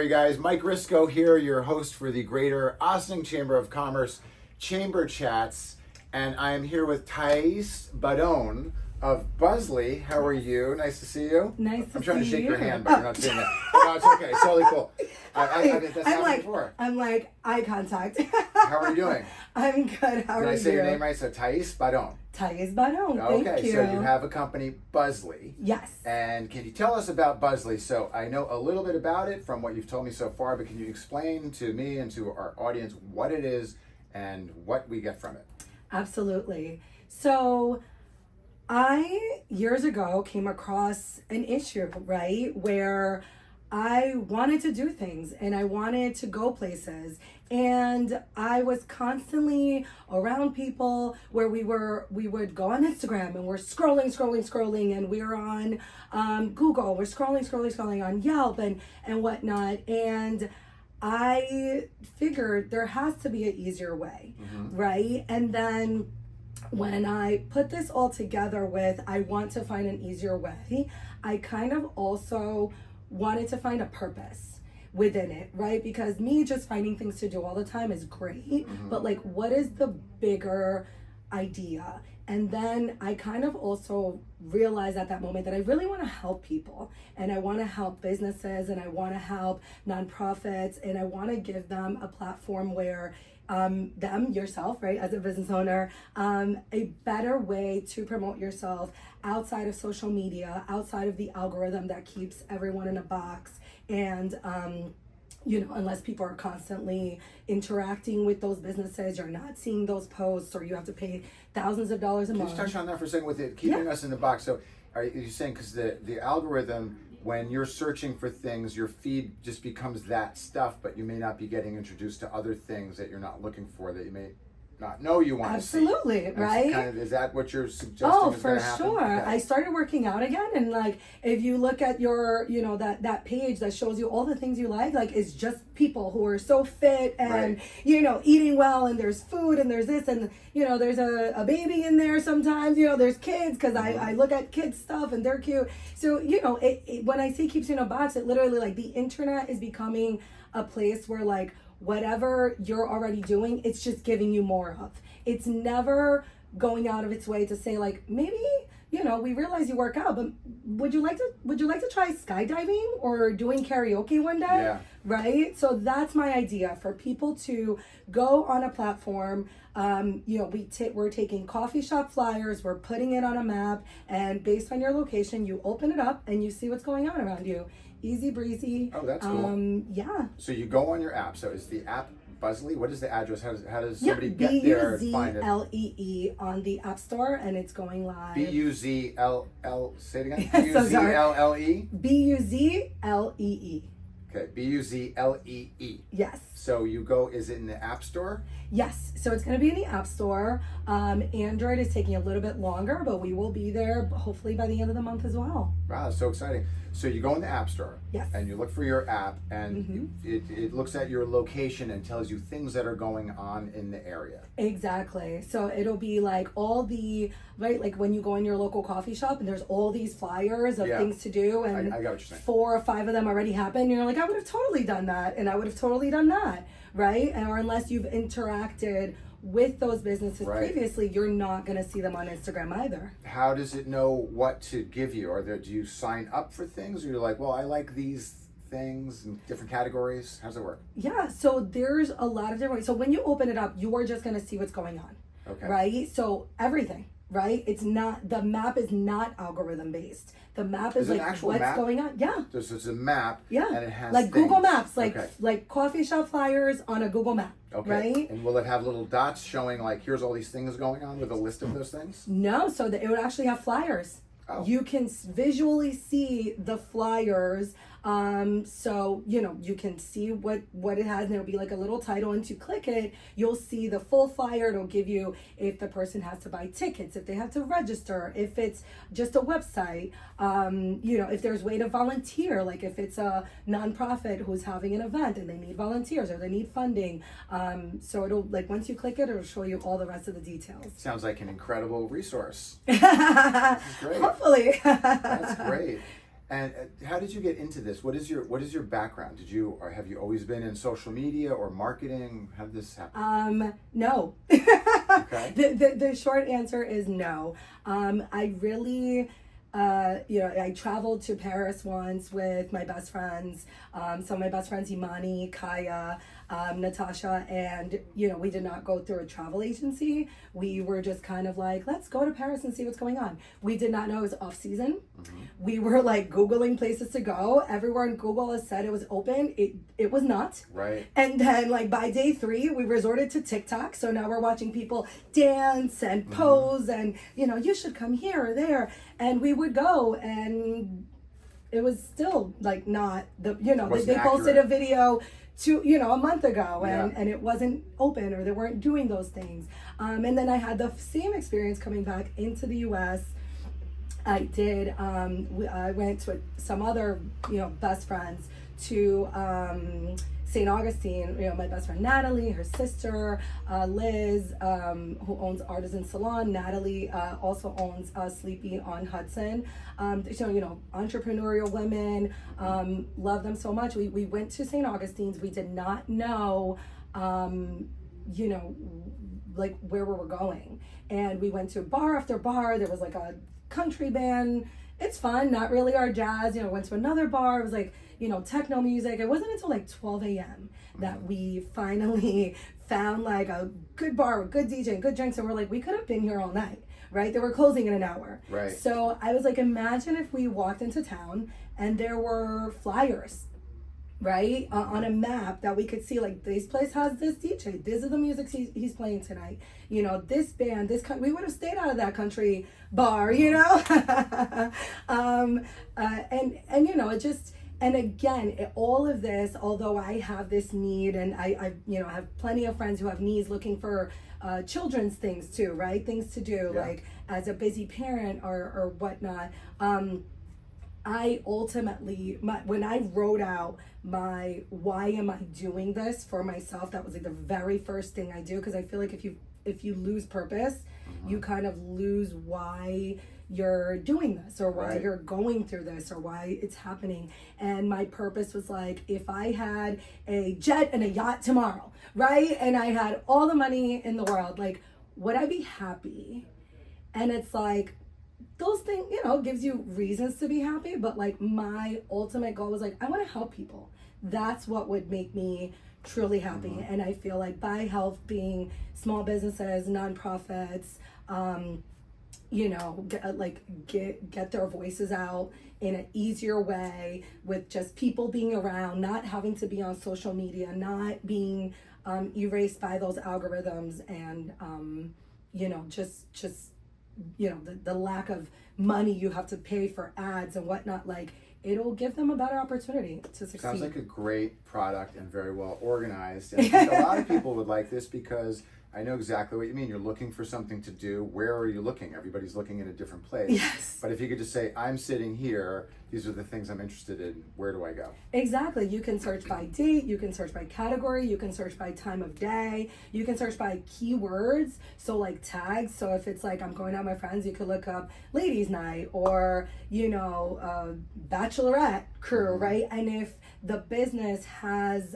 are you guys? Mike Risco here, your host for the Greater Ossining Chamber of Commerce Chamber Chats, and I am here with Thays of Buzlee. How are you? Nice to see you. Nice to see you. I'm trying to shake your hand, but you're not seeing it. No, it's okay. It's totally cool. I'm like eye contact. How are you doing? I'm good. How are you? Did I say your name right? So Thays Badon. Thays Badon. Okay, Thank you. so you have a company, Buzlee. Yes. And can you tell us about Buzlee? So I know a little bit about it from what you've told me so far, but can you explain to me and to our audience what it is and what we get from it? Absolutely. So I, years ago, came across an issue, right, where I wanted to do things and I wanted to go places, and I was constantly around people where we would go on Instagram and we're scrolling, and we're on Google, we're scrolling on Yelp and whatnot, and I figured there has to be an easier way, right? And then when I put this all together with, I want to find an easier way, I kind of also wanted to find a purpose within it, right? Because me just finding things to do all the time is great, but like, what is the bigger idea? And then I kind of also realized at that moment that I really want to help people, and I want to help businesses, and I want to help nonprofits, and I want to give them a platform where yourself, right, as a business owner, a better way to promote yourself outside of social media, outside of the algorithm that keeps everyone in a box. And, unless people are constantly interacting with those businesses, you're not seeing those posts, or you have to pay thousands of dollars a month. Can you touch on that for a second with it keeping us in the box? So are you saying, because the algorithm, when you're searching for things, your feed just becomes that stuff, but you may not be getting introduced to other things that you're not looking for, that you may not know you want to see. Absolutely, right? Is that what you're suggesting? Oh, is for happen? sure. Okay. I started working out again, and like, if you look at your, that page that shows you all the things you like it's just people who are so fit and, eating well, and there's food, and there's this, and, there's a baby in there sometimes, there's kids, because I look at kids stuff and they're cute. So, when I say keeps you in a box, it literally, like, the internet is becoming a place where, like, whatever you're already doing, it's just giving you more of. It's never going out of its way to say, like, maybe, we realize you work out, but would you like to try skydiving or doing karaoke one day? Yeah. Right? So that's my idea, for people to go on a platform. We're taking coffee shop flyers, we're putting it on a map, and based on your location, you open it up and you see what's going on around you. Easy breezy. Oh, that's cool. Yeah. So you go on your app. So is the app Buzlee? What is the address? How does somebody get there and find it? Buzlee on the App Store, and it's going live. Buzlee. Say it again. Buzlee. Buzlee. Okay, Buzlee. Yes. So you go, is it in the App Store? Yes, so it's going to be in the App Store. Android is taking a little bit longer, but we will be there hopefully by the end of the month as well. Wow, that's so exciting. So you go in the App Store, yes, and you look for your app, and it looks at your location and tells you things that are going on in the area. Exactly. So it'll be like all the, right, like when you go in your local coffee shop and there's all these flyers of things to do, and I got what you're saying. 4 or 5 of them already happened, and you're like, I would have totally done that, and I would have totally done that, right? Or unless you've interacted with those businesses previously, you're not going to see them on Instagram either. How does it know what to give you? Do you sign up for things, or you're like, well, I like these things in different categories? How does it work? Yeah, so there's a lot of different ways. So when you open it up, you are just going to see what's going on. Okay. Right? So everything, right? It's not, the map is not algorithm based. The map is like what's going on. Yeah. So it's a map. Yeah. And it has like things. Google Maps, like coffee shop flyers on a Google map. Okay. Right? And will it have little dots showing, like, here's all these things going on with a list of those things? No, so it would actually have flyers. Oh. You can visually see the flyers. So, you can see what it has, and it'll be like a little title, and to click it, you'll see the full flyer. It'll give you if the person has to buy tickets, if they have to register, if it's just a website, if there's way to volunteer, like if it's a nonprofit who's having an event and they need volunteers or they need funding. So it'll, like, once you click it, it'll show you all the rest of the details. Sounds like an incredible resource. This is great. Hopefully. That's great. And how did you get into this? What is your background? Have you always been in social media or marketing? How did this happen? No. Okay. The short answer is no. I really, I traveled to Paris once with my best friends. Some of my best friends, Imani, Kaya, Natasha, and we did not go through a travel agency. We were just kind of like, let's go to Paris and see what's going on. We did not know it was off season. Mm-hmm. We were like Googling places to go. Everywhere on Google has said it was open. It was not. Right. And then like by day 3, we resorted to TikTok. So now we're watching people dance and pose and, you should come here or there. And we would go, and it was still like not they posted a video a month ago, and it wasn't open, or they weren't doing those things. And then I had the same experience coming back into the US. I did, I went to some other, best friends to St. Augustine, my best friend Natalie, her sister, Liz, who owns Artisan Salon. Natalie also owns Sleepy on Hudson. Entrepreneurial women, love them so much. We went to St. Augustine's. We did not know, like where we were going. And we went to bar after bar. There was like a country band. It's fun, not really our jazz. Went to another bar. It was like, techno music. It wasn't until like 12 a.m. that we finally found like a good bar with good DJ and good drinks. And we're like, we could have been here all night, right? They were closing in an hour. Right. So I was like, imagine if we walked into town and there were flyers, right? On a map that we could see, like, this place has this DJ. This is the music he's playing tonight. This band, we would have stayed out of that country bar, it just, and again, all of this, although I have this need, and I have plenty of friends who have needs looking for children's things too, right? Things to do, like as a busy parent or whatnot. I ultimately, when I wrote out my why am I doing this for myself, that was like the very first thing I do, because I feel like if you lose purpose, you kind of lose why you're doing this, or why you're going through this, or why it's happening. And my purpose was like, if I had a jet and a yacht tomorrow, right, and I had all the money in the world, like, would I be happy? And it's like, those things, gives you reasons to be happy, but like my ultimate goal was like, I want to help people. That's what would make me truly happy. And I feel like by helping small businesses, nonprofits, get their voices out in an easier way, with just people being around, not having to be on social media, not being erased by those algorithms, and the lack of money you have to pay for ads and whatnot, like, it'll give them a better opportunity to succeed. Sounds like a great product and very well organized. And I think a lot of people would like this, because I know exactly what you mean. You're looking for something to do. Where are you looking? Everybody's looking in a different place. Yes. But if you could just say, I'm sitting here, these are the things I'm interested in, where do I go? Exactly. You can search by date, you can search by category, you can search by time of day, you can search by keywords, so like tags. So if it's like I'm going out with my friends, you could look up ladies night, or bachelorette crew, right? And if the business has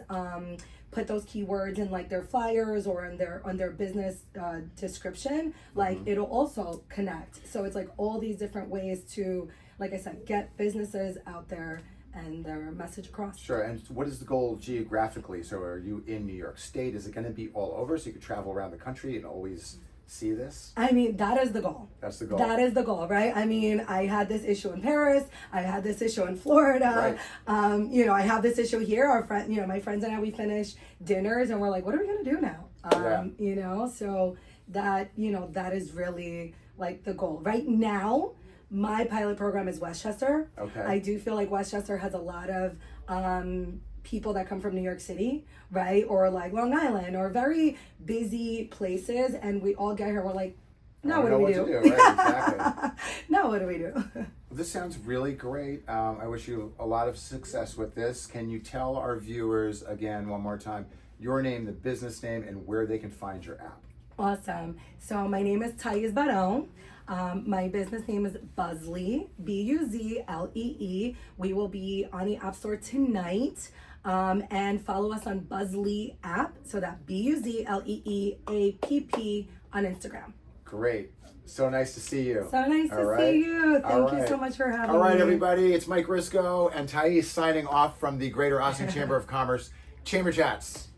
put those keywords in like their flyers or on their business description, like it'll also connect. So it's like all these different ways to, like I said, get businesses out there and their message across. Sure. And what is the goal geographically? So are you in New York State? Is it going to be all over, so you could travel around the country and always see this? I mean, that is the goal. That's the goal. That is the goal, right? I mean, I had this issue in Paris. I had this issue in Florida. Right. I have this issue here. Our friend, my friends and I, we finish dinners and we're like, what are we going to do now? So that, that is really like the goal. Right now, my pilot program is Westchester. Okay. I do feel like Westchester has a lot of people that come from New York City, right? Or like Long Island, or very busy places, and we all get here, we're like, now what do we do? Right, exactly. Now what do we do? Well, this sounds really great. I wish you a lot of success with this. Can you tell our viewers again one more time your name, the business name, and where they can find your app? Awesome. So my name is Thays Barao. My business name is Buzlee, Buzlee. We will be on the App Store tonight. And follow us on Buzlee app. So that Buzleeapp on Instagram. Great. So nice to see you. So nice All to right. see you. All Thank you so right. much for having me. All right, everybody. It's Mike Risco and Thays signing off from the Greater Ossining Chamber of Commerce. Chamber Chats.